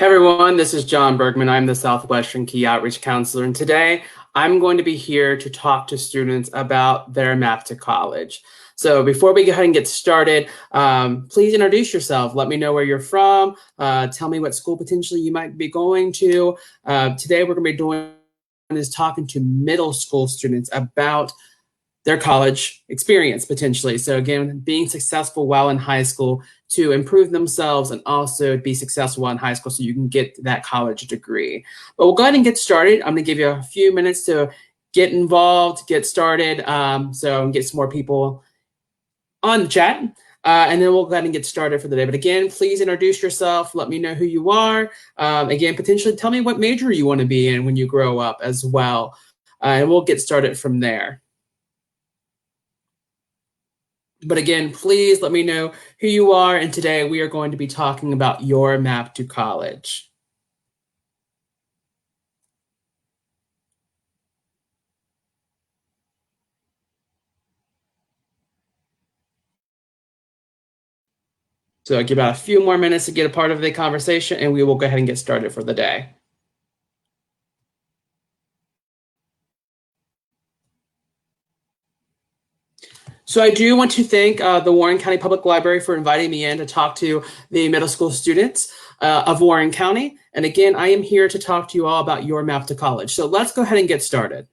Hey everyone, this is John Bergman. I'm the Southwestern KHEAA Outreach Counselor, and today I'm going to be here to talk to students about their map to college. So before we go ahead and get started, please introduce yourself. Let me know where you're from. Tell me what school potentially you might be going to. Today we're going to be doing is talking to middle school students about their college experience potentially. So again, being successful while in high school to improve themselves and also be successful while in high school so you can get that college degree. But we'll go ahead and get started. I'm gonna give you a few minutes to get involved, get started, so get some more people on the chat. And then we'll go ahead and get started for the day. But again, please introduce yourself. Let me know who you are. Again, potentially tell me what major you want to be in when you grow up as well. And we'll get started from there. But again, please let me know who you are. And today we are going to be talking about your map to college. So I'll give about a few more minutes to get a part of the conversation, and we will go ahead and get started for the day. So I do want to thank the Warren County Public Library for inviting me in to talk to the middle school students of Warren County. And again, I am here to talk to you all about your map to college. So let's go ahead and get started.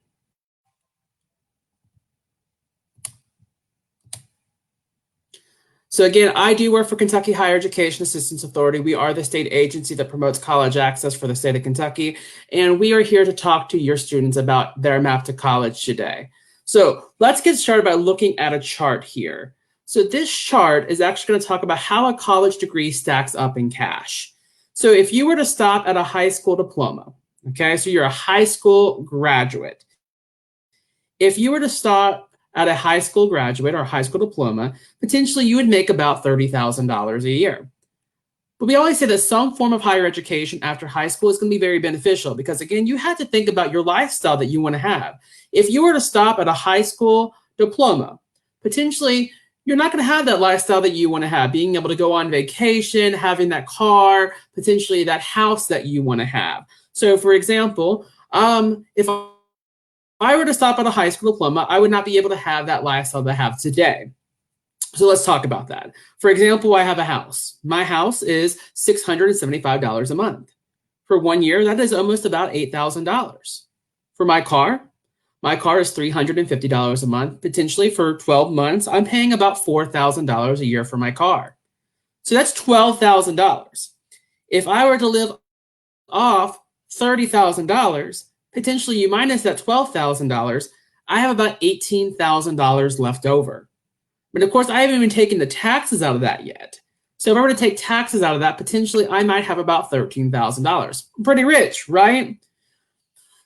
So again, I do work for Kentucky Higher Education Assistance Authority. We are the state agency that promotes college access for the state of Kentucky. And we are here to talk to your students about their map to college today. So let's get started by looking at a chart here. So this chart is actually going to talk about how a college degree stacks up in cash. So if you were to stop at a high school diploma, okay, so you're a high school graduate. If you were to start at a high school graduate or high school diploma, potentially you would make about $30,000 a year. But we always say that some form of higher education after high school is going to be very beneficial because, again, you have to think about your lifestyle that you want to have. If you were to stop at a high school diploma, potentially you're not going to have that lifestyle that you want to have, being able to go on vacation, having that car, potentially that house that you want to have. So, for example, if I were to stop at a high school diploma, I would not be able to have that lifestyle that I have today. So let's talk about that. For example, I have a house. My house is $675 a month. For 1 year, that is almost about $8,000. For my car is $350 a month. Potentially for 12 months, I'm paying about $4,000 a year for my car. So that's $12,000. If I were to live off $30,000, potentially you minus that $12,000, I have about $18,000 left over. But of course, I haven't even taken the taxes out of that yet. So if I were to take taxes out of that, potentially I might have about $13,000. Pretty rich, right?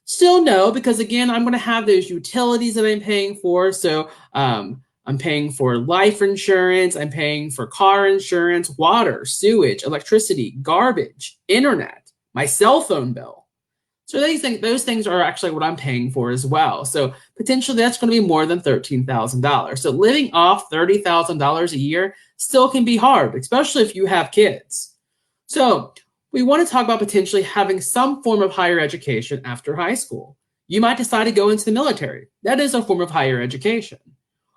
Still no, because again, I'm going to have those utilities that I'm paying for. So I'm paying for life insurance, I'm paying for car insurance, water, sewage, electricity, garbage, internet, my cell phone bill. So those things are actually what I'm paying for as well. So potentially that's going to be more than $13,000. So living off $30,000 a year still can be hard, especially if you have kids. So we want to talk about potentially having some form of higher education after high school. You might decide to go into the military. That is a form of higher education.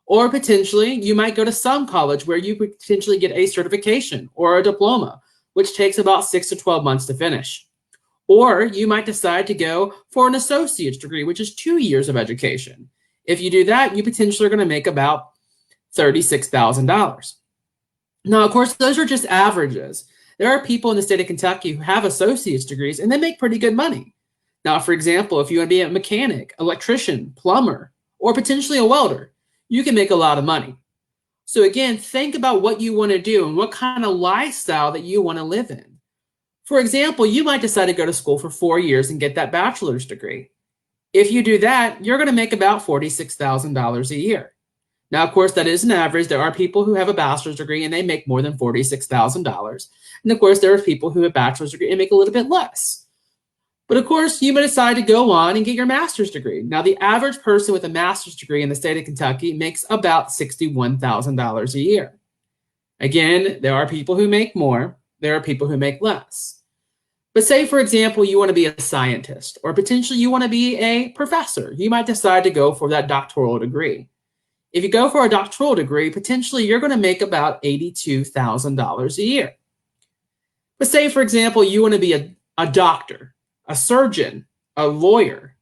Or potentially you might go to some college where you could potentially get a certification or a diploma, which takes about 6 to 12 months to finish. Or you might decide to go for an associate's degree, which is 2 years of education. If you do that, you potentially are going to make about $36,000. Now, of course, those are just averages. There are people in the state of Kentucky who have associate's degrees and they make pretty good money. Now, for example, if you want to be a mechanic, electrician, plumber, or potentially a welder, you can make a lot of money. So again, think about what you want to do and what kind of lifestyle that you want to live in. For example, you might decide to go to school for 4 years and get that bachelor's degree. If you do that, you're going to make about $46,000 a year. Now, of course, that is an average. There are people who have a bachelor's degree and they make more than $46,000. And of course, there are people who have a bachelor's degree and make a little bit less. But of course, you may decide to go on and get your master's degree. Now, the average person with a master's degree in the state of Kentucky makes about $61,000 a year. Again, there are people who make more. There are people who make less. But say, for example, you want to be a scientist, or potentially you want to be a professor. You might decide to go for that doctoral degree. If you go for a doctoral degree, potentially you're going to make about $82,000 a year. But say, for example, you want to be a doctor, a surgeon, a lawyer,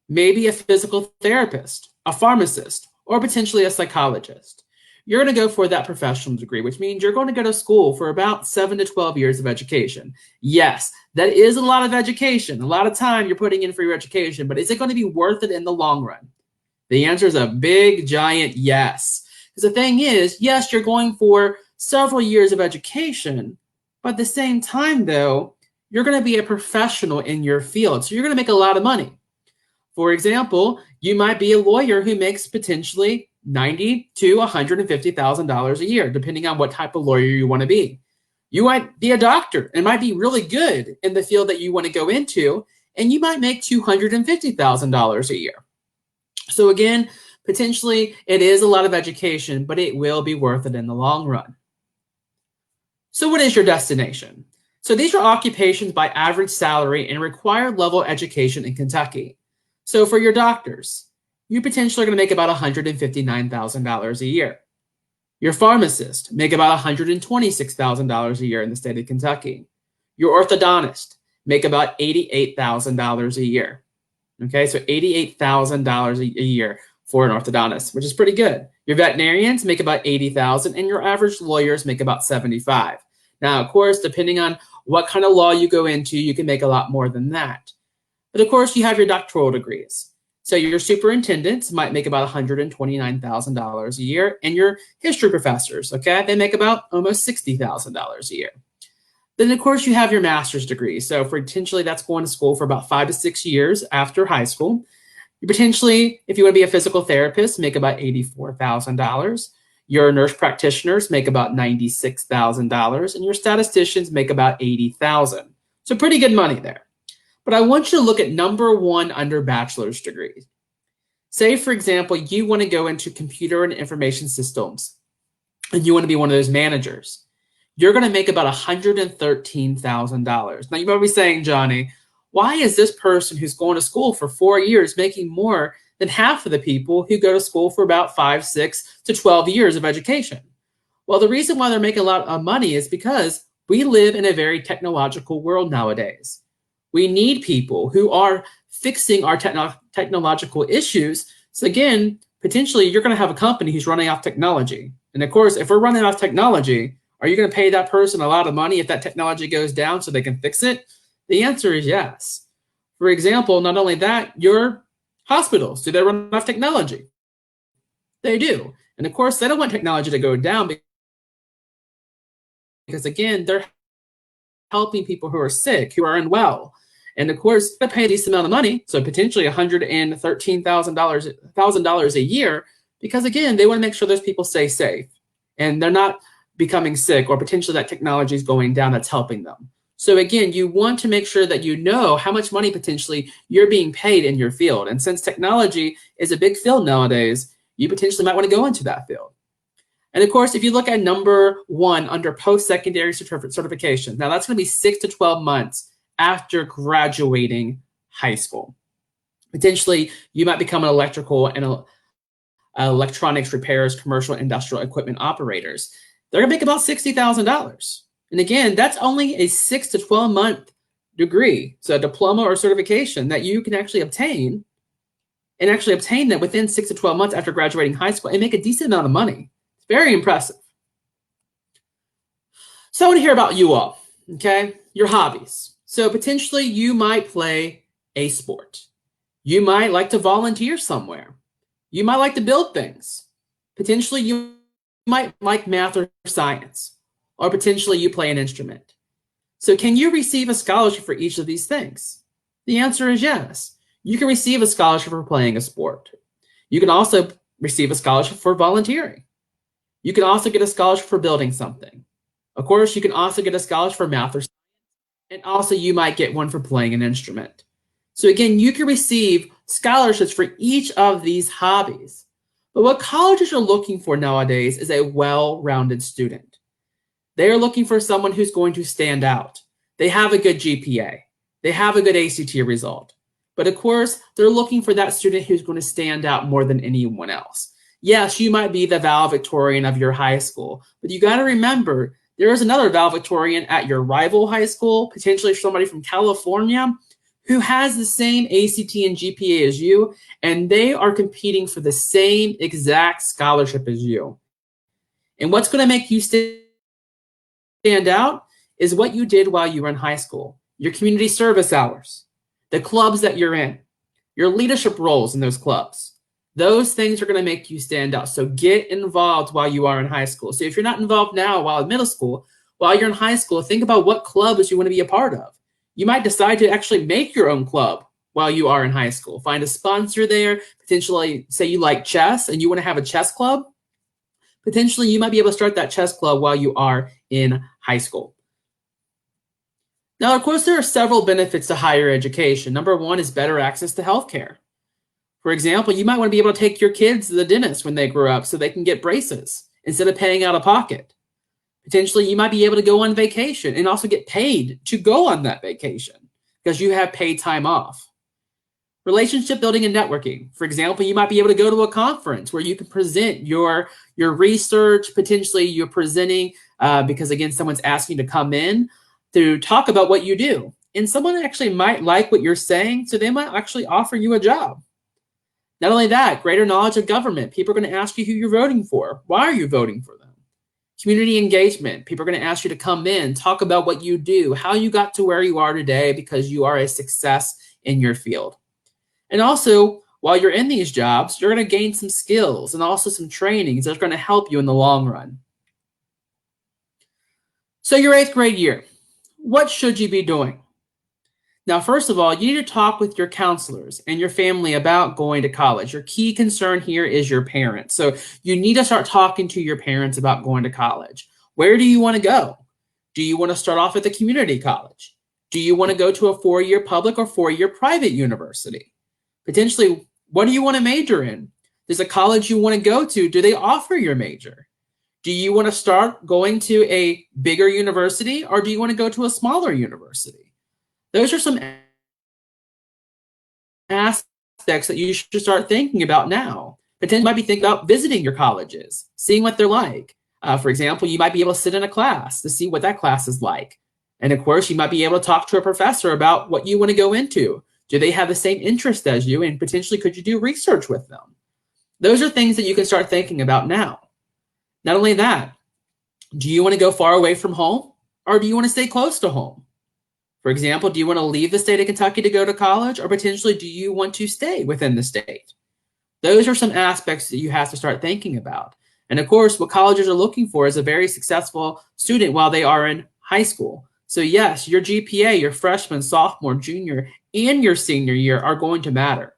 maybe a physical therapist, a pharmacist, or potentially a psychologist. You're going to go for that professional degree, which means you're going to go to school for about 7 to 12 years of education. Yes, that is a lot of education, a lot of time you're putting in for your education, but is it going to be worth it in the long run? The answer is a big, giant yes. Because the thing is, yes, you're going for several years of education, but at the same time, though, you're going to be a professional in your field, so you're going to make a lot of money. For example, you might be a lawyer who makes potentially $90,000 to $150,000 a year, depending on what type of lawyer you want to be. You might be a doctor and might be really good in the field that you want to go into, and you might make $250,000 a year. So again, potentially it is a lot of education, but it will be worth it in the long run. So what is your destination? So these are occupations by average salary and required level education in Kentucky. So for your doctors, you potentially are going to make about $159,000 a year. Your pharmacist make about $126,000 a year in the state of Kentucky. Your orthodontist make about $88,000 a year. Okay, so $88,000 a year for an orthodontist, which is pretty good. Your veterinarians make about $80,000, and your average lawyers make about $75,000. Now, of course, depending on what kind of law you go into, you can make a lot more than that. But of course, you have your doctoral degrees. So your superintendents might make about $129,000 a year, and your history professors, okay, they make about almost $60,000 a year. Then, of course, you have your master's degree. So potentially that's going to school for about 5 to 6 years after high school. You potentially, if you want to be a physical therapist, make about $84,000. Your nurse practitioners make about $96,000, and your statisticians make about $80,000. So pretty good money there. But I want you to look at number one under bachelor's degrees. Say, for example, you want to go into computer and information systems, and you want to be one of those managers. You're going to make about $113,000. Now, you might be saying, Johnny, why is this person who's going to school for 4 years making more than half of the people who go to school for about 5, 6 to 12 years of education? Well, the reason why they're making a lot of money is because we live in a very technological world nowadays. We need people who are fixing our technological issues. So again, potentially you're going to have a company who's running off technology. And of course, if we're running off technology, are you going to pay that person a lot of money if that technology goes down so they can fix it? The answer is yes. For example, not only that, your hospitals, do they run off technology? They do. And of course, they don't want technology to go down because again, they're helping people who are sick, who are unwell. And of course, they pay a decent amount of money, so potentially $113,000 a year, because again, they want to make sure those people stay safe and they're not becoming sick, or potentially that technology is going down that's helping them. So again, you want to make sure that you know how much money potentially you're being paid in your field. And since technology is a big field nowadays, you potentially might want to go into that field. And of course, if you look at number one under post-secondary certification, now that's going to be 6 to 12 months after graduating high school. Potentially, you might become an electrical and electronics repairers, commercial industrial equipment operators. They're going to make about $60,000. And again, that's only a 6 to 12 month degree, so a diploma or certification that you can actually obtain, and actually obtain that within 6 to 12 months after graduating high school and make a decent amount of money. It's very impressive. So I want to hear about you all, okay? Your hobbies. So potentially you might play a sport. You might like to volunteer somewhere. You might like to build things. Potentially you might like math or science, or potentially you play an instrument. So can you receive a scholarship for each of these things? The answer is yes. You can receive a scholarship for playing a sport. You can also receive a scholarship for volunteering. You can also get a scholarship for building something. Of course, you can also get a scholarship for math or science, and also you might get one for playing an instrument. So again, you can receive scholarships for each of these hobbies. But what colleges are looking for nowadays is a well-rounded student. They are looking for someone who's going to stand out. They have a good GPA. They have a good ACT result. But of course, they're looking for that student who's going to stand out more than anyone else. Yes, you might be the valedictorian of your high school, but you got to remember there is another valedictorian at your rival high school, potentially somebody from California, who has the same ACT and GPA as you, and they are competing for the same exact scholarship as you. And what's going to make you stand out is what you did while you were in high school, your community service hours, the clubs that you're in, your leadership roles in those clubs. Those things are going to make you stand out. So get involved while you are in high school. So if you're not involved now while in middle school, while you're in high school, think about what clubs you want to be a part of. You might decide to actually make your own club while you are in high school. Find a sponsor there. Potentially, say you like chess and you want to have a chess club. Potentially, you might be able to start that chess club while you are in high school. Now, of course, there are several benefits to higher education. Number one is better access to healthcare. For example, you might want to be able to take your kids to the dentist when they grow up so they can get braces instead of paying out of pocket. Potentially, you might be able to go on vacation and also get paid to go on that vacation because you have paid time off. Relationship building and networking. For example, you might be able to go to a conference where you can present your research. Potentially, you're presenting because, again, someone's asking you to come in to talk about what you do. And someone actually might like what you're saying, so they might actually offer you a job. Not only that, greater knowledge of government. People are going to ask you who you're voting for. Why are you voting for them? Community engagement. People are going to ask you to come in, talk about what you do, how you got to where you are today because you are a success in your field. And also, while you're in these jobs, you're going to gain some skills and also some trainings that are going to help you in the long run. So your 8th grade year, what should you be doing? Now, first of all, you need to talk with your counselors and your family about going to college. Your key concern here is your parents. So you need to start talking to your parents about going to college. Where do you want to go? Do you want to start off at the community college? Do you want to go to a 4-year public or 4-year private university? Potentially, what do you want to major in? There's a college you want to go to. Do they offer your major? Do you want to start going to a bigger university or do you want to go to a smaller university? Those are some aspects that you should start thinking about now. Potentially, you might be thinking about visiting your colleges, seeing what they're like. For example, you might be able to sit in a class to see what that class is like. And of course, you might be able to talk to a professor about what you want to go into. Do they have the same interest as you? And potentially, could you do research with them? Those are things that you can start thinking about now. Not only that, do you want to go far away from home or do you want to stay close to home? For example, do you want to leave the state of Kentucky to go to college or potentially do you want to stay within the state? Those are some aspects that you have to start thinking about. And of course, what colleges are looking for is a very successful student while they are in high school. So yes, your GPA, your freshman, sophomore, junior, and your senior year are going to matter.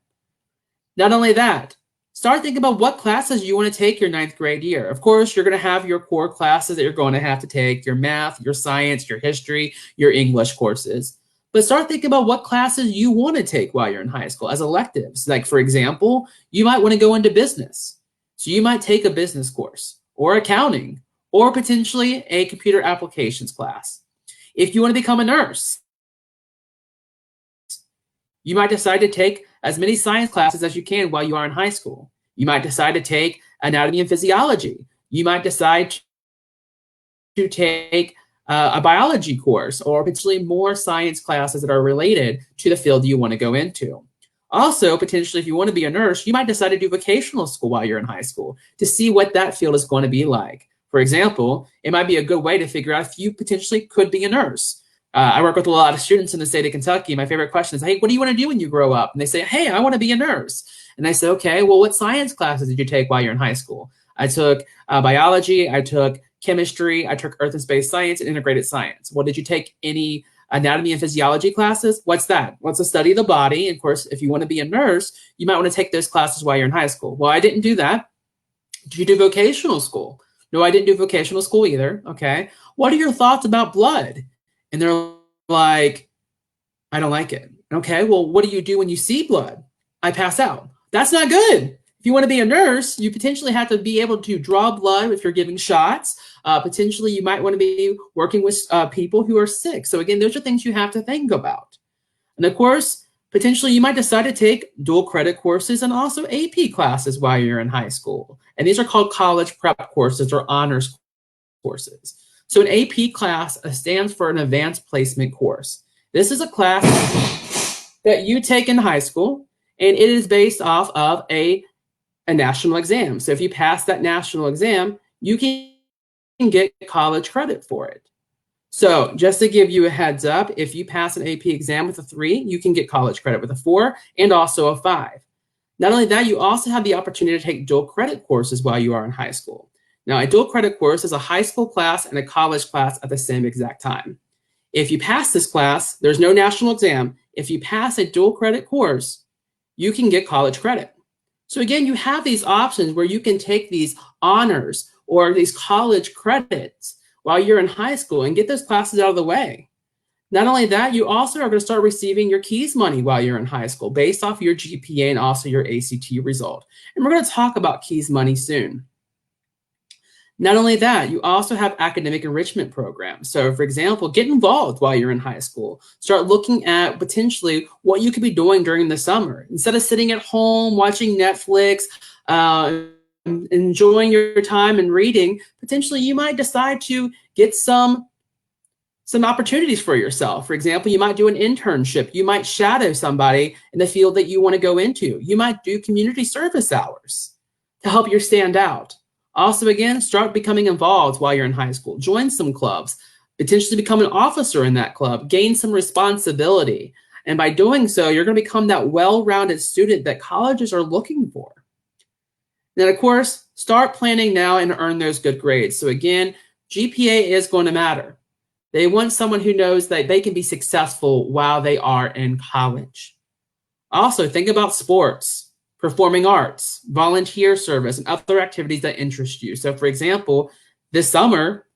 Not only that, start thinking about what classes you want to take your 9th grade year. Of course, you're going to have your core classes that you're going to have to take, your math, your science, your history, your English courses. But start thinking about what classes you want to take while you're in high school as electives. Like, for example, you might want to go into business. So you might take a business course or accounting or potentially a computer applications class. If you want to become a nurse, you might decide to take as many science classes as you can while you are in high school. You might decide to take anatomy and physiology. You might decide to take a biology course or potentially more science classes that are related to the field you want to go into. Also, potentially, if you want to be a nurse, you might decide to do vocational school while you're in high school to see what that field is going to be like. For example, it might be a good way to figure out if you potentially could be a nurse. I work with a lot of students in the state of Kentucky. My favorite question is, hey, what do you want to do when you grow up? And they say, hey, I want to be a nurse. And I say, okay, well, what science classes did you take while you're in high school? I took biology, I took chemistry, I took earth and space science and integrated science. Well, did you take any anatomy and physiology classes? What's that? What's the study of the body? And of course, if you want to be a nurse, you might want to take those classes while you're in high school. Well, I didn't do that. Did you do vocational school? No, I didn't do vocational school either. Okay. What are your thoughts about blood? And they're like, I don't like it. Okay, well, what do you do when you see blood? I pass out. That's not good. If you want to be a nurse, you potentially have to be able to draw blood if you're giving shots. Potentially, you might want to be working with people who are sick. So again, those are things you have to think about. And of course, potentially you might decide to take dual credit courses and also AP classes while you're in high school. And these are called college prep courses or honors courses. So an AP class stands for an advanced placement course. This is a class that you take in high school, and it is based off of a national exam. So if you pass that national exam, you can get college credit for it. So just to give you a heads up, if you pass an AP exam with a 3, you can get college credit with a 4 and also a 5. Not only that, you also have the opportunity to take dual credit courses while you are in high school. Now, a dual credit course is a high school class and a college class at the same exact time. If you pass this class, there's no national exam. If you pass a dual credit course, you can get college credit. So again, you have these options where you can take these honors or these college credits while you're in high school and get those classes out of the way. Not only that, you also are going to start receiving your KEAS money while you're in high school based off your GPA and also your ACT result. And we're going to talk about KEAS money soon. Not only that, you also have academic enrichment programs. So for example, get involved while you're in high school. Start looking at potentially what you could be doing during the summer. Instead of sitting at home watching Netflix, enjoying your time and reading, potentially you might decide to get some opportunities for yourself. For example, you might do an internship. You might shadow somebody in the field that you want to go into. You might do community service hours to help you stand out. Also, again, start becoming involved while you're in high school. Join some clubs, potentially become an officer in that club, gain some responsibility. And by doing so, you're going to become that well-rounded student that colleges are looking for. Then, of course, start planning now and earn those good grades. So again, GPA is going to matter. They want someone who knows that they can be successful while they are in college. Also, think about sports, performing arts, volunteer service, and other activities that interest you. So for example, this summer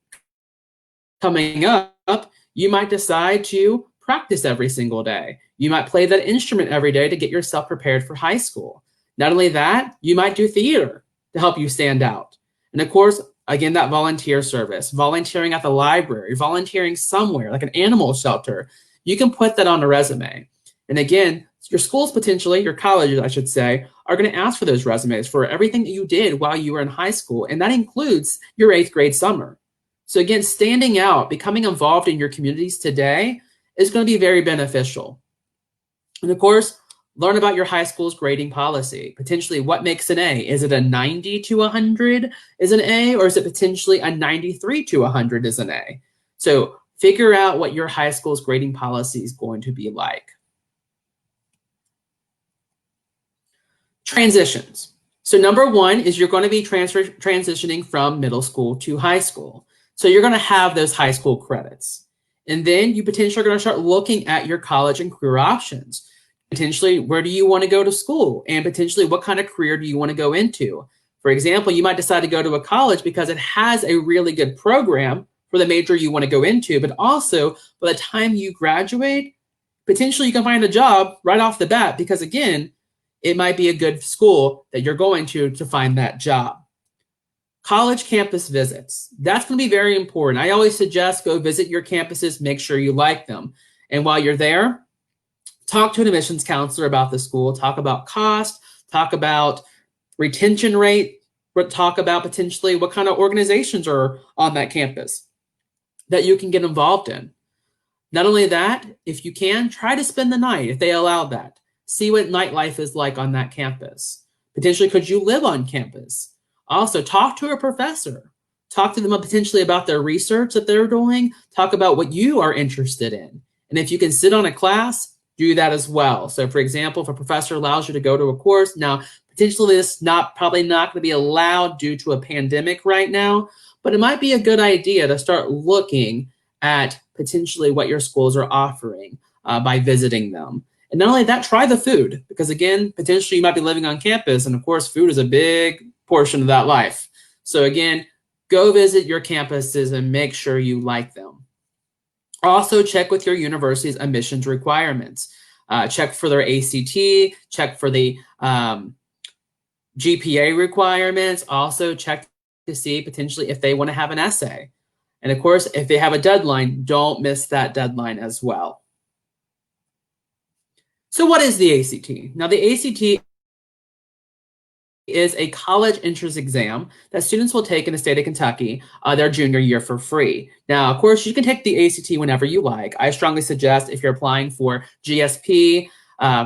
coming up, you might decide to practice every single day. You might play that instrument every day to get yourself prepared for high school. Not only that, you might do theater to help you stand out. And of course, again, that volunteer service, volunteering at the library, volunteering somewhere like an animal shelter, you can put that on a resume. And again, your schools potentially, your colleges, I should say, are going to ask for those resumes for everything that you did while you were in high school. And that includes your 8th grade summer. So again, standing out, becoming involved in your communities today is going to be very beneficial. And of course, learn about your high school's grading policy. Potentially, what makes an A? Is it a 90 to 100 is an A, or is it potentially a 93 to 100 is an A? So figure out what your high school's grading policy is going to be like. Transitions. So number 1 is you're going to be transitioning from middle school to high school. So you're going to have those high school credits. And then you potentially are going to start looking at your college and career options. Potentially, where do you want to go to school? And potentially, what kind of career do you want to go into? For example, you might decide to go to a college because it has a really good program for the major you want to go into, but also by the time you graduate, potentially you can find a job right off the bat because again, it might be a good school that you're going to find that job. College campus visits. That's going to be very important. I always suggest go visit your campuses, make sure you like them. And while you're there, talk to an admissions counselor about the school, talk about cost, talk about retention rate, talk about potentially what kind of organizations are on that campus that you can get involved in. Not only that, if you can, try to spend the night if they allow that. See what nightlife is like on that campus. Potentially, could you live on campus? Also, talk to a professor. Talk to them potentially about their research that they're doing. Talk about what you are interested in. And if you can sit on a class, do that as well. So for example, if a professor allows you to go to a course, now potentially this probably not going to be allowed due to a pandemic right now, but it might be a good idea to start looking at potentially what your schools are offering by visiting them. And not only that, try the food, because again, potentially you might be living on campus, and of course, food is a big portion of that life. So again, go visit your campuses and make sure you like them. Also, check with your university's admissions requirements. Check for their ACT, check for the GPA requirements. Also, check to see potentially if they want to have an essay. And of course, if they have a deadline, don't miss that deadline as well. So what is the ACT? Now, the ACT is a college entrance exam that students will take in the state of Kentucky their junior year for free. Now, of course, you can take the ACT whenever you like. I strongly suggest if you're applying for GSP,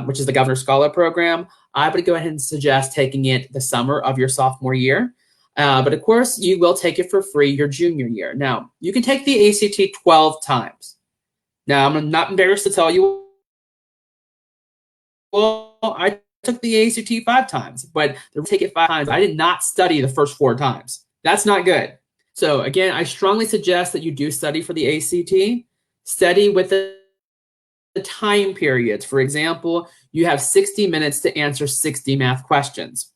which is the Governor Scholar Program, I would go ahead and suggest taking it the summer of your sophomore year. But of course, you will take it for free your junior year. Now, you can take the ACT 12 times. Now, I'm not embarrassed to tell you, well, I took the ACT 5 times, but to take it 5 times, I did not study the first 4 times. That's not good. So again, I strongly suggest that you do study for the ACT. Study with the time periods. For example, you have 60 minutes to answer 60 math questions.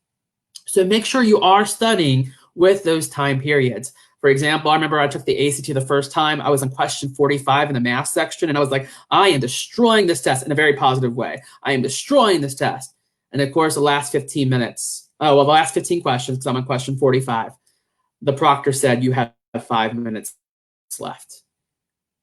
So make sure you are studying with those time periods. For example, I remember I took the ACT the first time. I was in question 45 in the math section, and I was like, I am destroying this test in a very positive way. I am destroying this test. And of course, the last 15 minutes, the last 15 questions, because I'm on question 45, the proctor said you have 5 minutes left.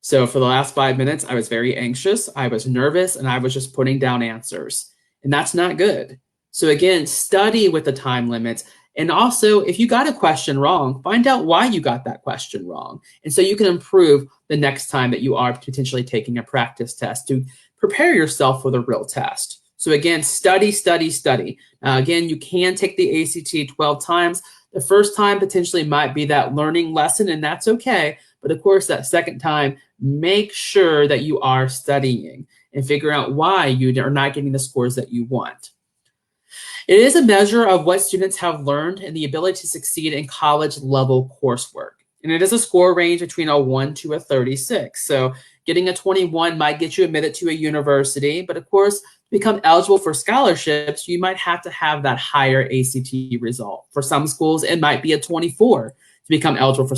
So for the last 5 minutes, I was very anxious, I was nervous, and I was just putting down answers. And that's not good. So again, study with the time limits. And also, if you got a question wrong, find out why you got that question wrong. And so you can improve the next time that you are potentially taking a practice test to prepare yourself for the real test. So again, study, study, study. Now again, you can take the ACT 12 times. The first time potentially might be that learning lesson, and that's okay. But of course, that second time, make sure that you are studying and figure out why you are not getting the scores that you want. It is a measure of what students have learned and the ability to succeed in college level coursework. And it is a score range between a 1 to a 36. So getting a 21 might get you admitted to a university, but of course, to become eligible for scholarships, you might have to have that higher ACT result. For some schools, it might be a 24 to become eligible for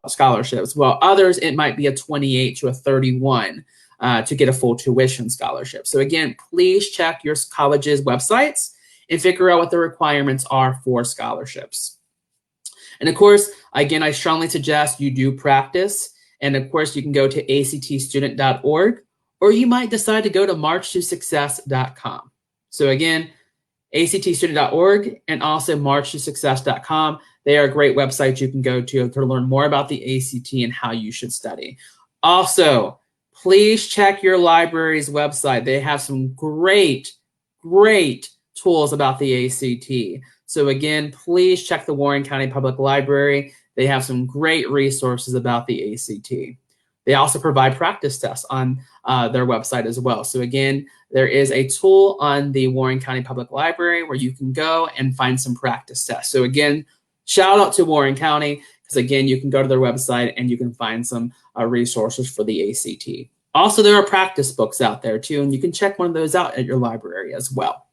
scholarships, while others, it might be a 28 to a 31 to get a full tuition scholarship. So again, please check your college's websites and figure out what the requirements are for scholarships. And of course, again, I strongly suggest you do practice. And of course, you can go to actstudent.org, or you might decide to go to marchtosuccess.com. So again, actstudent.org and also marchtosuccess.com. They are great websites you can go to learn more about the ACT and how you should study. Also, please check your library's website. They have some great, great tools about the ACT. So again, please check the Warren County Public Library. They have some great resources about the ACT. They also provide practice tests on their website as well. So again, there is a tool on the Warren County Public Library where you can go and find some practice tests. So again, shout out to Warren County, because again, you can go to their website and you can find some resources for the ACT. Also, there are practice books out there too, and you can check one of those out at your library as well.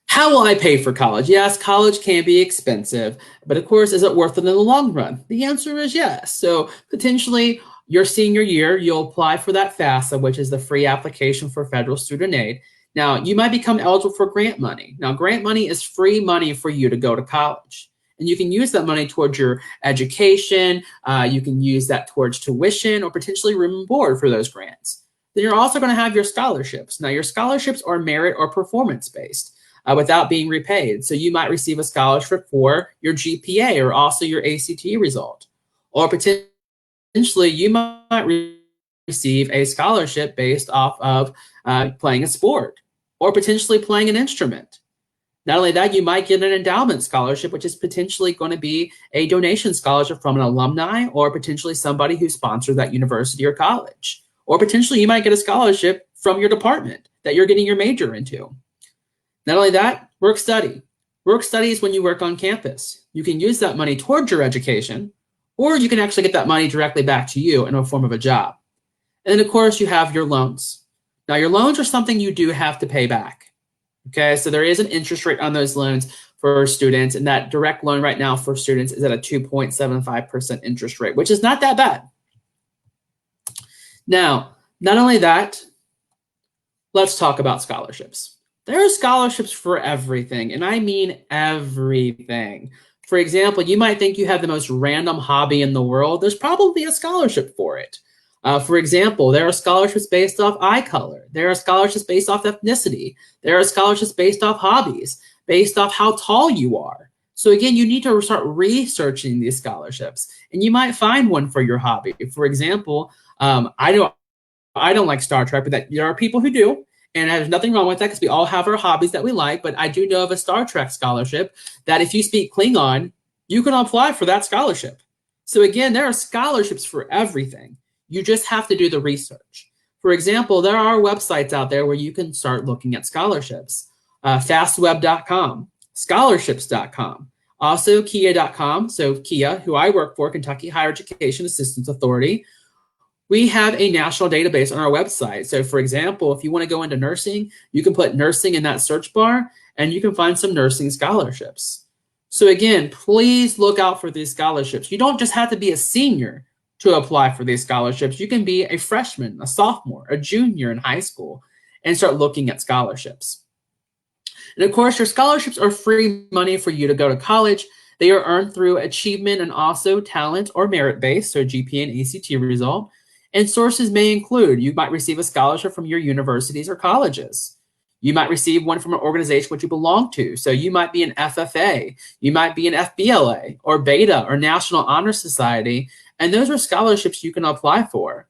How will I pay for college? Yes, college can be expensive, but of course, is it worth it in the long run? The answer is yes. So potentially your senior year, you'll apply for that FAFSA, which is the free application for federal student aid. Now, you might become eligible for grant money. Now, grant money is free money for you to go to college. And you can use that money towards your education. You can use that towards tuition or potentially room and board for those grants. Then you're also going to have your scholarships. Now, your scholarships are merit or performance-based without being repaid. So you might receive a scholarship for your GPA or also your ACT result. Or potentially you might receive a scholarship based off of playing a sport or potentially playing an instrument. Not only that, you might get an endowment scholarship, which is potentially going to be a donation scholarship from an alumni or potentially somebody who sponsored that university or college. Or potentially you might get a scholarship from your department that you're getting your major into. Not only that, work study. Work study is when you work on campus. You can use that money towards your education, or you can actually get that money directly back to you in a form of a job. And then of course you have your loans. Now your loans are something you do have to pay back. Okay, so there is an interest rate on those loans for students, and that direct loan right now for students is at a 2.75% interest rate, which is not that bad. Now, not only that, let's talk about scholarships. There are scholarships for everything, and I mean everything. For example, you might think you have the most random hobby in the world. There's probably a scholarship for it. For example, there are scholarships based off eye color. There are scholarships based off ethnicity. There are scholarships based off hobbies, based off how tall you are. So again, you need to start researching these scholarships, and you might find one for your hobby. For example, I don't like Star Trek, but there are people who do, and there's nothing wrong with that because we all have our hobbies that we like. But I do know of a Star Trek scholarship that if you speak Klingon, you can apply for that scholarship. So again, there are scholarships for everything. You just have to do the research. For example, there are websites out there where you can start looking at scholarships. Fastweb.com, scholarships.com, also KHEAA.com. So KHEAA, who I work for, Kentucky Higher Education Assistance Authority, we have a national database on our website. So for example, if you want to go into nursing, you can put nursing in that search bar and you can find some nursing scholarships. So again, please look out for these scholarships. You don't just have to be a senior to apply for these scholarships. You can be a freshman, a sophomore, a junior in high school and start looking at scholarships. And of course, your scholarships are free money for you to go to college. They are earned through achievement and also talent or merit-based, so GPA and ACT result. And sources may include, you might receive a scholarship from your universities or colleges. You might receive one from an organization which you belong to. So you might be an FFA, you might be an FBLA or Beta or National Honor Society. And those are scholarships you can apply for.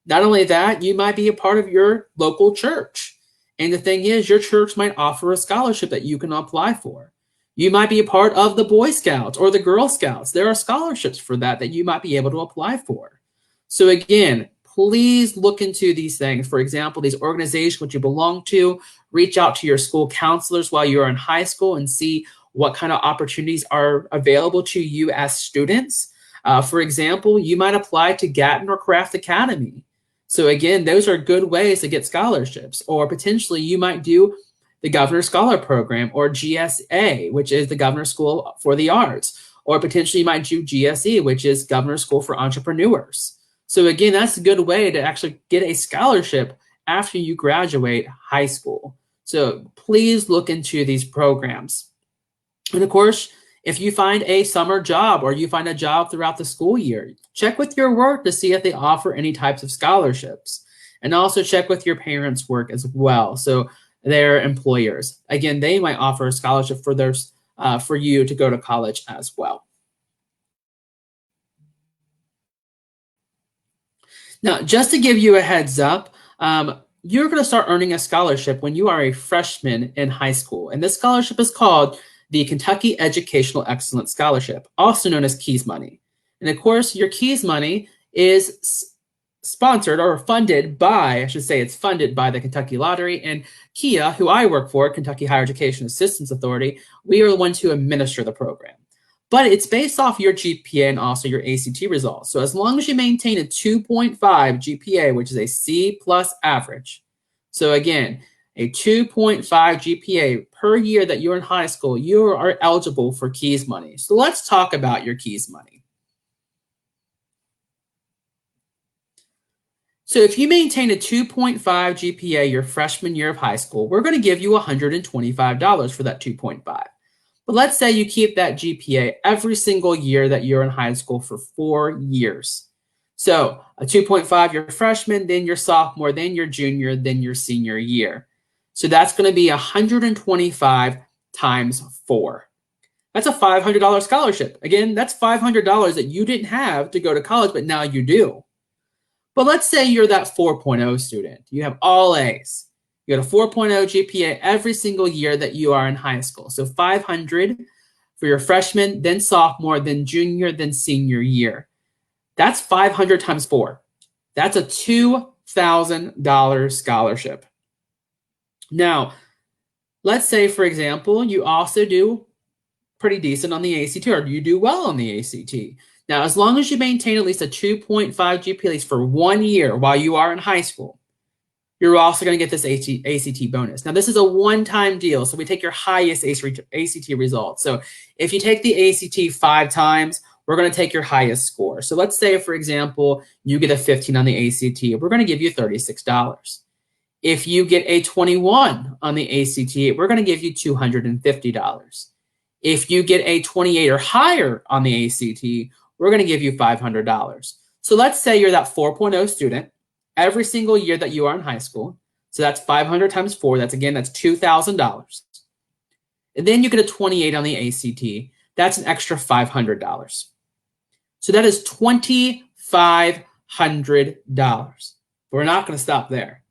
Not only that, you might be a part of your local church. And the thing is, your church might offer a scholarship that you can apply for. You might be a part of the Boy Scouts or the Girl Scouts. There are scholarships for that you might be able to apply for. So again, please look into these things. For example, these organizations which you belong to, reach out to your school counselors while you are in high school and see what kind of opportunities are available to you as students. For example, you might apply to Gatton or Craft Academy. So again, those are good ways to get scholarships. Or potentially you might do the Governor Scholar Program or GSA, which is the Governor School for the Arts. Or potentially you might do GSE, which is Governor School for Entrepreneurs. So again, that's a good way to actually get a scholarship after you graduate high school. So please look into these programs. And of course, if you find a summer job or you find a job throughout the school year, check with your work to see if they offer any types of scholarships. And also check with your parents' work as well. So their employers, again, they might offer a scholarship for you to go to college as well. Now, just to give you a heads up, you're going to start earning a scholarship when you are a freshman in high school. And this scholarship is called the Kentucky Educational Excellence Scholarship, also known as KEAS money. And of course, your KEAS money is sponsored or funded by, I should say it's funded by the Kentucky Lottery, and KHEAA, who I work for, Kentucky Higher Education Assistance Authority, we are the ones who administer the program. But it's based off your GPA and also your ACT results. So as long as you maintain a 2.5 GPA, which is a C+ average. So again, a 2.5 GPA per year that you're in high school, you are eligible for KEAS money. So let's talk about your KEAS money. So if you maintain a 2.5 GPA your freshman year of high school, we're going to give you $125 for that 2.5. But let's say you keep that GPA every single year that you're in high school for 4 years. So a 2.5 your freshman, then your sophomore, then your junior, then your senior year. So that's going to be 125 times 4. That's a $500 scholarship. Again, that's $500 that you didn't have to go to college, but now you do. But let's say you're that 4.0 student. You have all A's. You got a 4.0 GPA every single year that you are in high school. So 500 for your freshman, then sophomore, then junior, then senior year. That's 500 times 4. That's a $2,000 scholarship. Now, let's say, for example, you also do pretty decent on the ACT, or you do well on the ACT. Now, as long as you maintain at least a 2.5 GPA at least for 1 year while you are in high school, you're also going to get this ACT bonus. Now, this is a one-time deal, so we take your highest ACT result. So if you take the ACT 5 times, we're going to take your highest score. So let's say, for example, you get a 15 on the ACT. We're going to give you $36. If you get a 21 on the ACT, we're going to give you $250. If you get a 28 or higher on the ACT, we're going to give you $500. So let's say you're that 4.0 student every single year that you are in high school. So that's 500 times 4. That's $2,000. And then you get a 28 on the ACT. That's an extra $500. So that is $2,500. We're not going to stop there.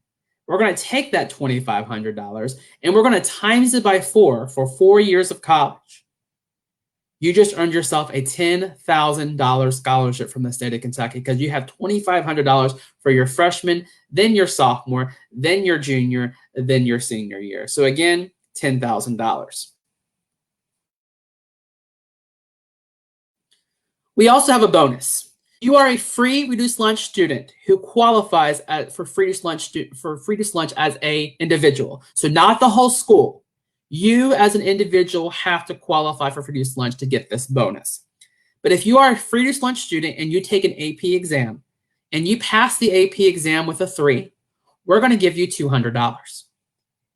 We're going to take that $2,500 and we're going to times it by 4 for 4 years of college. You just earned yourself a $10,000 scholarship from the state of Kentucky because you have $2,500 for your freshman, then your sophomore, then your junior, then your senior year. So again, $10,000. We also have a bonus. You are a free reduced lunch student who qualifies for free reduced lunch as an individual. So not the whole school. You as an individual have to qualify for reduced lunch to get this bonus. But if you are a free reduced lunch student and you take an AP exam and you pass the AP exam with a 3, we're going to give you $200.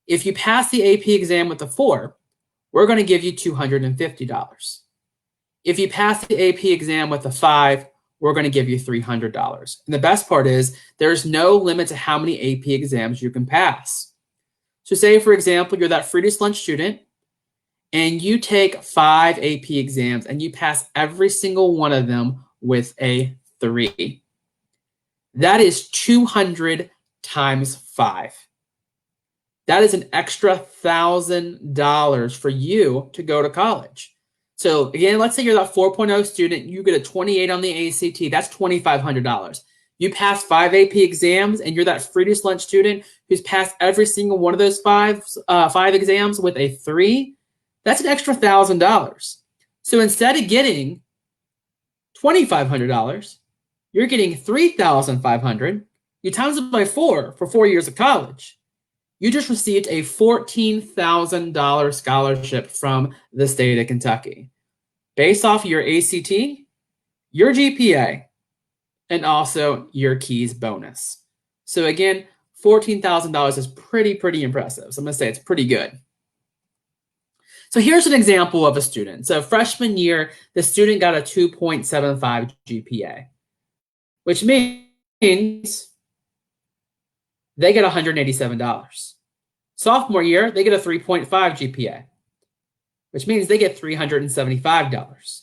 If you pass the AP exam with a 4, we're going to give you $250. If you pass the AP exam with a 5, we're going to give you $300. And the best part is there's no limit to how many AP exams you can pass. So say, for example, you're that free reduced lunch student and you take 5 AP exams and you pass every single one of them with a 3. That is 200 times 5. That is an extra $1,000 for you to go to college. So again, let's say you're that 4.0 student, you get a 28 on the ACT, that's $2,500. You pass 5 AP exams and you're that free reduced lunch student who's passed every single one of those five exams with a 3, that's an extra $1,000. So instead of getting $2,500, you're getting $3,500. You times it by 4 for 4 years of college. You just received a $14,000 scholarship from the state of Kentucky based off your ACT, your GPA, and also your KEAS bonus. So again, $14,000 is pretty impressive. So I'm going to say it's pretty good. So here's an example of a student. So freshman year, the student got a 2.75 GPA, which means they get $187. Sophomore year, they get a 3.5 GPA, which means they get $375.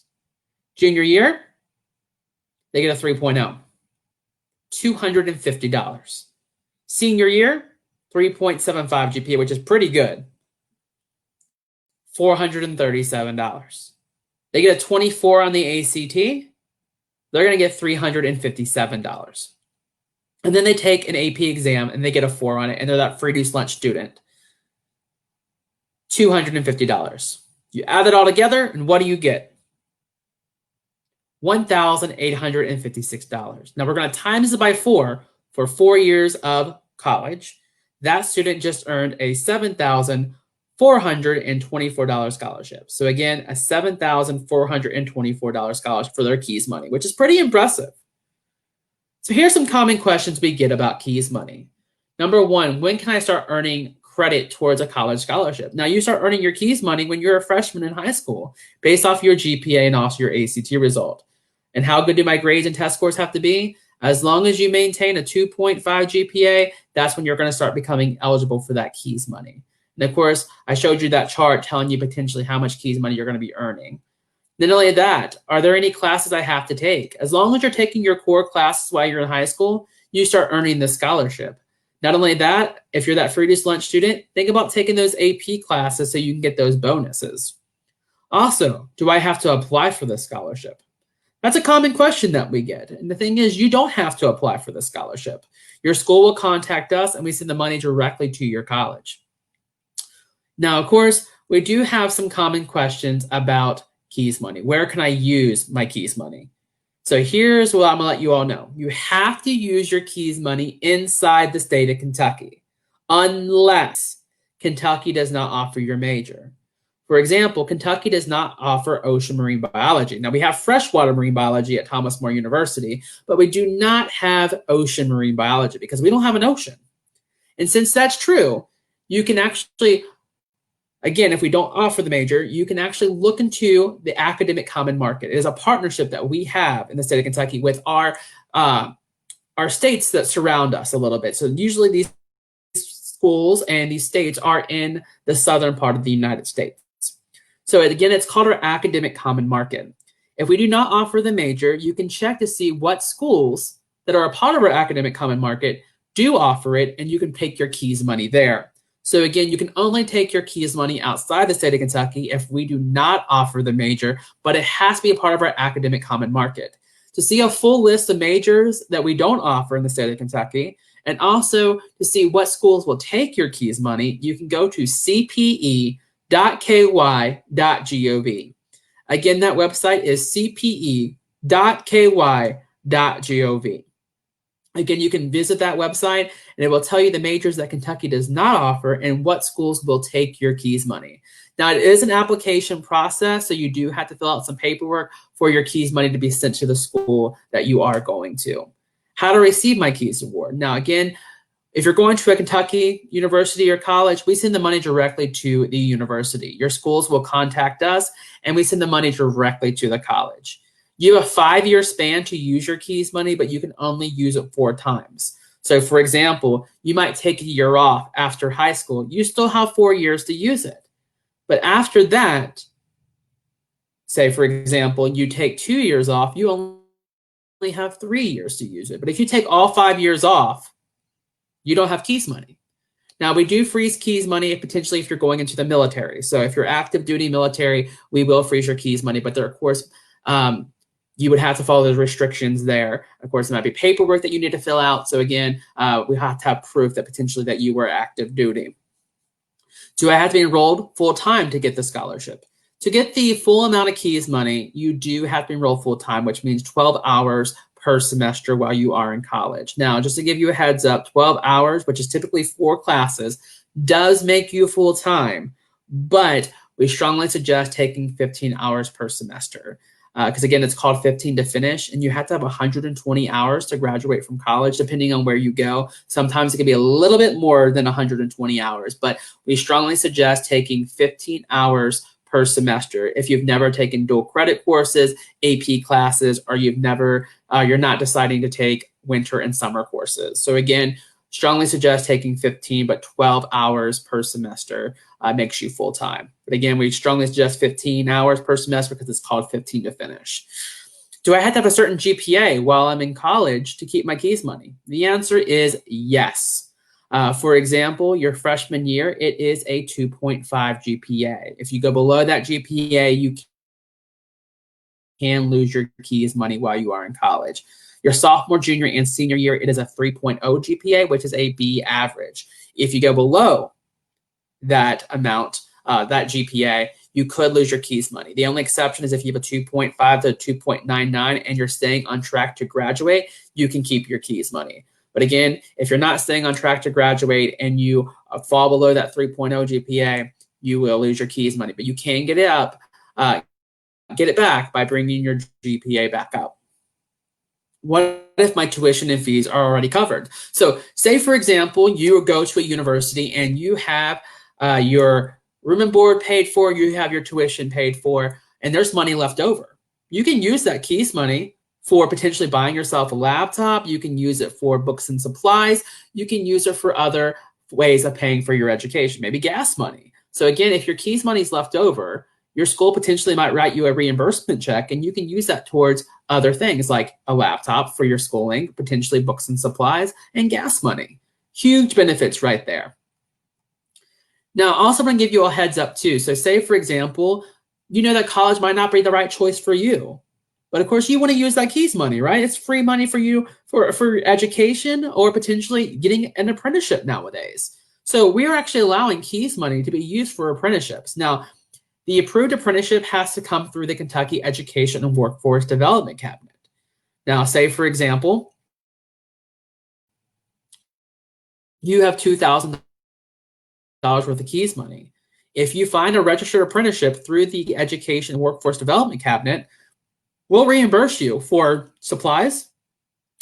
Junior year, they get a 3.0, $250. Senior year, 3.75 GPA, which is pretty good, $437. They get a 24 on the ACT, they're going to get $357. And then they take an AP exam and they get a 4 on it, and they're that free reduced lunch student, $250. You add it all together, and what do you get? $1,856. Now we're going to times it by 4 for 4 years of college. That student just earned a $7,424 scholarship. So again, a $7,424 scholarship for their KEAS money, which is pretty impressive. So here's some common questions we get about KEAS money. Number 1, when can I start earning credit towards a college scholarship? Now you start earning your KEAS money when you're a freshman in high school based off your GPA and also your ACT result. And how good do my grades and test scores have to be? As long as you maintain a 2.5 GPA, that's when you're going to start becoming eligible for that KEAS money. And of course, I showed you that chart telling you potentially how much KEAS money you're going to be earning. Not only that, are there any classes I have to take? As long as you're taking your core classes while you're in high school, you start earning this scholarship. Not only that, if you're that free reduced lunch student, think about taking those AP classes so you can get those bonuses. Also, do I have to apply for this scholarship? That's a common question that we get. And the thing is, you don't have to apply for the scholarship. Your school will contact us and we send the money directly to your college. Now, of course, we do have some common questions about KEAS money. Where can I use my KEAS money? So here's what I'm going to let you all know. You have to use your KEAS money inside the state of Kentucky, unless Kentucky does not offer your major. For example, Kentucky does not offer ocean marine biology. Now, we have freshwater marine biology at Thomas More University, but we do not have ocean marine biology because we don't have an ocean. And since that's true, you can actually Again, if we don't offer the major, you can actually look into the Academic Common Market. It is a partnership that we have in the state of Kentucky with our states that surround us a little bit. So usually these schools and these states are in the southern part of the United States. So again, it's called our Academic Common Market. If we do not offer the major, you can check to see what schools that are a part of our Academic Common Market do offer it, and you can take your KEAS money there. So again, you can only take your KEAS money outside the state of Kentucky if we do not offer the major, but it has to be a part of our Academic Common Market. To see a full list of majors that we don't offer in the state of Kentucky, and also to see what schools will take your KEAS money, you can go to cpe.ky.gov. Again, that website is cpe.ky.gov. Again, you can visit that website and it will tell you the majors that Kentucky does not offer and what schools will take your KEAS money. Now, it is an application process, so you do have to fill out some paperwork for your KEAS money to be sent to the school that you are going to. How to receive my KEAS award. Now, again, if you're going to a Kentucky university or college, we send the money directly to the university. Your schools will contact us and we send the money directly to the college. You have a 5-year span to use your KEAS money, but you can only use it 4 times. So for example, you might take a year off after high school. You still have 4 years to use it. But after that, say for example, you take 2 years off, you only have 3 years to use it. But if you take all 5 years off, you don't have KEAS money. Now, we do freeze KEAS money potentially if you're going into the military. So if you're active duty military, we will freeze your KEAS money, but there, of course, you would have to follow those restrictions there. Of course, there might be paperwork that you need to fill out. So again, we have to have proof that potentially that you were active duty. Do I have to be enrolled full-time to get the scholarship? To get the full amount of KEAS money, you do have to enroll full-time, which means 12 hours per semester while you are in college. Now, just to give you a heads up, 12 hours, which is typically 4 classes, does make you full-time, but we strongly suggest taking 15 hours per semester. Because again, it's called 15 to finish, and you have to have 120 hours to graduate from college, depending on where you go. Sometimes it can be a little bit more than 120 hours, but we strongly suggest taking 15 hours per semester. If you've never taken dual credit courses, AP classes, or you're not deciding to take winter and summer courses. So again, strongly suggest taking 15, but 12 hours per semester makes you full-time. But again, we strongly suggest 15 hours per semester because it's called 15 to finish. Do I have to have a certain GPA while I'm in college to keep my KEAS money? The answer is yes. For example, your freshman year, it is a 2.5 GPA. If you go below that GPA, you can lose your KEAS money while you are in college. Your sophomore, junior, and senior year, it is a 3.0 GPA, which is a B average. If you go below that amount, that GPA, you could lose your KEAS money. The only exception is if you have a 2.5 to 2.99 and you're staying on track to graduate, you can keep your KEAS money. But again, if you're not staying on track to graduate and you fall below that 3.0 GPA, you will lose your KEAS money. But you can get it back by bringing your GPA back up. What if my tuition and fees are already covered? So say, for example, you go to a university and you have your room and board paid for, you have your tuition paid for, and there's money left over. You can use that KEAS money for potentially buying yourself a laptop. You can use it for books and supplies. You can use it for other ways of paying for your education, maybe gas money. So again, if your KEAS money is left over, your school potentially might write you a reimbursement check, and you can use that towards other things like a laptop for your schooling, potentially books and supplies, and gas money. Huge benefits right there. Now, also I'm going to give you a heads up too. So say, for example, you know that college might not be the right choice for you. But of course, you want to use that KEAS money, right? It's free money for you for education or potentially getting an apprenticeship nowadays. So we are actually allowing KEAS money to be used for apprenticeships. Now, the approved apprenticeship has to come through the Kentucky Education and Workforce Development Cabinet. Now, say, for example, you have $2,000 worth of KEAS money. If you find a registered apprenticeship through the Education and Workforce Development Cabinet, we'll reimburse you for supplies,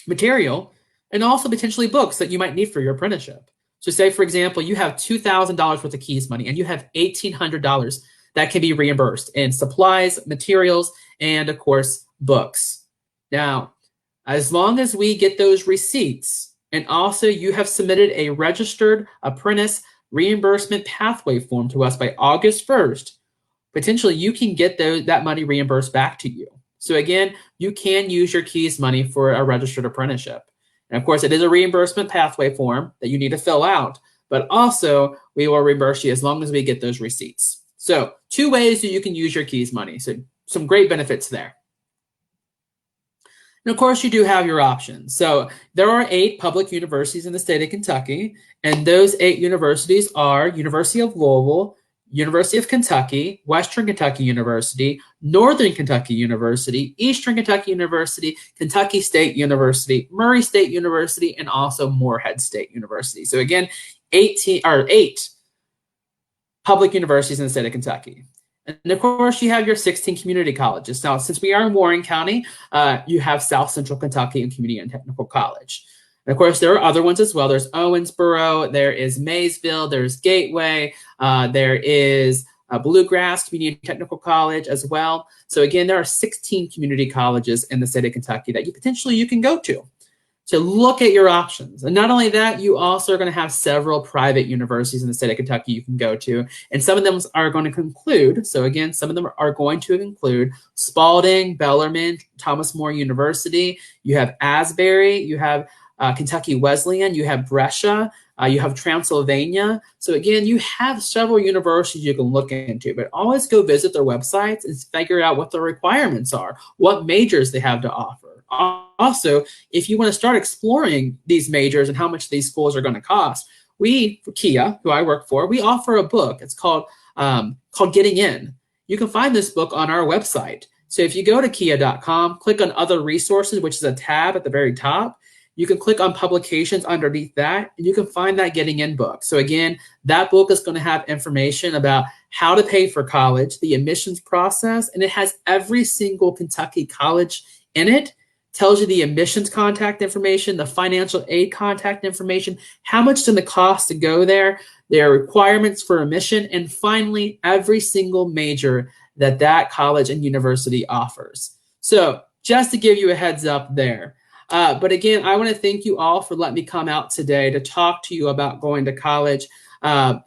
material, and also potentially books that you might need for your apprenticeship. So say, for example, you have $2,000 worth of KEAS money and you have $1,800 that can be reimbursed in supplies, materials, and of course, books. Now, as long as we get those receipts, and also you have submitted a registered apprentice reimbursement pathway form to us by August 1st, potentially you can get that money reimbursed back to you. So again, you can use your KEAS money for a registered apprenticeship. And of course, it is a reimbursement pathway form that you need to fill out, but also we will reimburse you as long as we get those receipts. So 2 ways that you can use your KEAS money. So some great benefits there. And of course, you do have your options. So there are 8 public universities in the state of Kentucky, and those 8 universities are University of Louisville, University of Kentucky, Western Kentucky University, Northern Kentucky University, Eastern Kentucky University, Kentucky State University, Murray State University, and also Morehead State University. So again, 8 public universities in the state of Kentucky. And of course, you have your 16 community colleges. Now, since we are in Warren County, you have South Central Kentucky and Community and Technical College. And of course, there are other ones as well. There's Owensboro, there is Maysville, there's Gateway, there is Bluegrass Community and Technical College as well. So again, there are 16 community colleges in the state of Kentucky that you can go to. So look at your options. And not only that, you also are going to have several private universities in the state of Kentucky you can go to. And some of them are going to conclude, so again, some of them are going to include Spalding, Bellarmine, Thomas More University. You have Asbury, you have Kentucky Wesleyan, you have Brescia, you have Transylvania. So again, you have several universities you can look into, but always go visit their websites and figure out what the requirements are, what majors they have to offer. Also, if you want to start exploring these majors and how much these schools are going to cost, we, for KHEAA, who I work for, we offer a book. It's called Getting In. You can find this book on our website. So if you go to KHEAA.com, click on Other Resources, which is a tab at the very top, you can click on Publications underneath that, and you can find that Getting In book. So again, that book is going to have information about how to pay for college, the admissions process, and it has every single Kentucky college in it. Tells you the admissions contact information, the financial aid contact information, how much it's going to cost to go there, their requirements for admission, and finally, every single major that college and university offers. So just to give you a heads up there. But again, I want to thank you all for letting me come out today to talk to you about going to college. And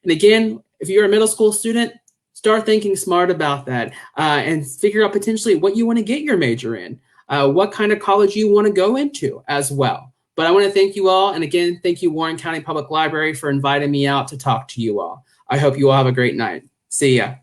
again, if you're a middle school student, start thinking smart about that and figure out potentially what you want to get your major in. What kind of college you want to go into as well. But I want to thank you all. And again, thank you, Warren County Public Library, for inviting me out to talk to you all. I hope you all have a great night. See ya.